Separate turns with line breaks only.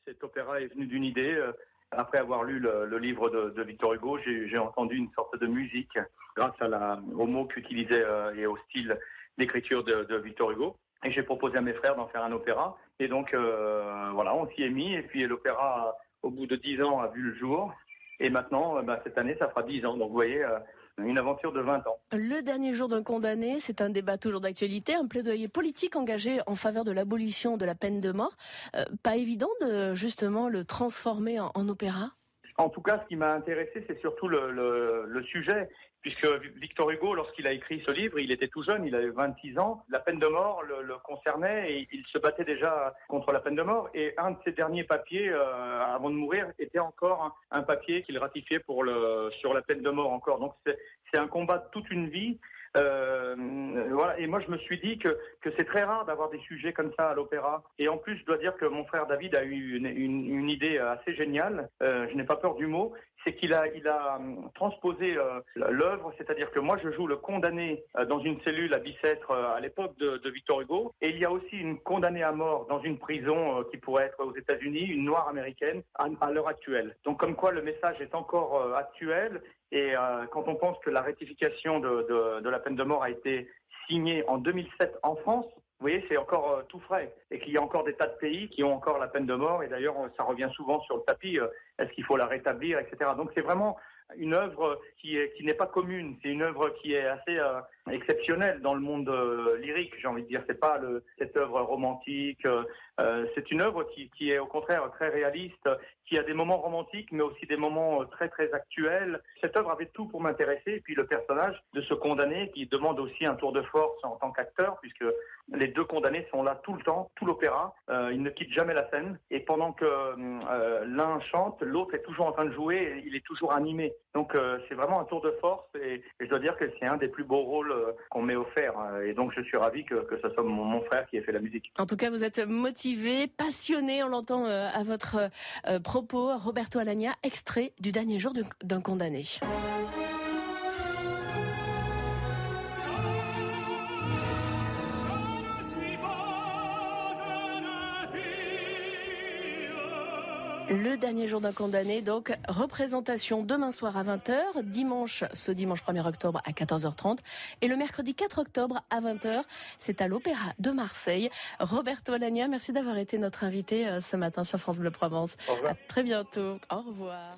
Cet opéra est venu d'une idée. Après avoir lu le livre de Victor Hugo, j'ai entendu une sorte de musique grâce aux mots qu'utilisait et au style d'écriture de Victor Hugo. Et j'ai proposé à mes frères d'en faire un opéra. Et donc, voilà, on s'y est mis. Et puis l'opéra, au bout de 10 ans, a vu le jour. Et maintenant, cette année, ça fera 10 ans. Donc, vous voyez, une aventure de 20 ans.
Le dernier jour d'un condamné, c'est un débat toujours d'actualité, un plaidoyer politique engagé en faveur de l'abolition de la peine de mort. Pas évident de, justement, le transformer en opéra ?
En tout cas, ce qui m'a intéressé, c'est surtout le sujet, puisque Victor Hugo, lorsqu'il a écrit ce livre, il était tout jeune, il avait 26 ans. La peine de mort le concernait et il se battait déjà contre la peine de mort. Et un de ses derniers papiers, avant de mourir, était encore un papier qu'il ratifiait sur la peine de mort encore. Donc c'est un combat de toute une vie. Voilà. Et moi, je me suis dit que c'est très rare d'avoir des sujets comme ça à l'opéra. Et en plus, je dois dire que mon frère David a eu une idée assez géniale. Je n'ai pas peur du mot. C'est qu'il a transposé l'œuvre, c'est-à-dire que moi, je joue le condamné dans une cellule à Bicêtre à l'époque de Victor Hugo. Et il y a aussi une condamnée à mort dans une prison qui pourrait être aux États-Unis, une noire américaine, à l'heure actuelle. Donc, comme quoi le message est encore actuel. Et quand on pense que la rectification de la peine de mort a été signée en 2007 en France, vous voyez, c'est encore tout frais. Et qu'il y a encore des tas de pays qui ont encore la peine de mort. Et d'ailleurs, ça revient souvent sur le tapis. Est-ce qu'il faut la rétablir, etc. Donc c'est vraiment une œuvre qui n'est pas commune. C'est une œuvre qui est assez exceptionnelle dans le monde lyrique, j'ai envie de dire. C'est pas cette œuvre romantique. C'est une œuvre qui est au contraire très réaliste, qui a des moments romantiques, mais aussi des moments très très actuels. Cette œuvre avait tout pour m'intéresser. Et puis le personnage de ce condamné qui demande aussi un tour de force en tant qu'acteur, puisque les deux condamnés sont là tout le temps, tout l'opéra. Ils ne quittent jamais la scène. Et pendant que l'un chante, l'autre est toujours en train de jouer. Et il est toujours animé. Donc c'est vraiment un tour de force. Et je dois dire que c'est un des plus beaux rôles qu'on m'ait offert. Et donc je suis ravi que ce soit mon frère qui ait fait la musique.
En tout cas, vous êtes motivé, passionné, on l'entend à votre propos. Roberto Alagna, extrait du dernier jour d'un condamné. Le dernier jour d'un condamné, donc représentation demain soir à 20h, ce dimanche 1er octobre à 14h30 et le mercredi 4 octobre à 20h, c'est à l'Opéra de Marseille. Roberto Alagna, merci d'avoir été notre invité ce matin sur France Bleu Provence.
Au revoir.
À très bientôt. Au revoir.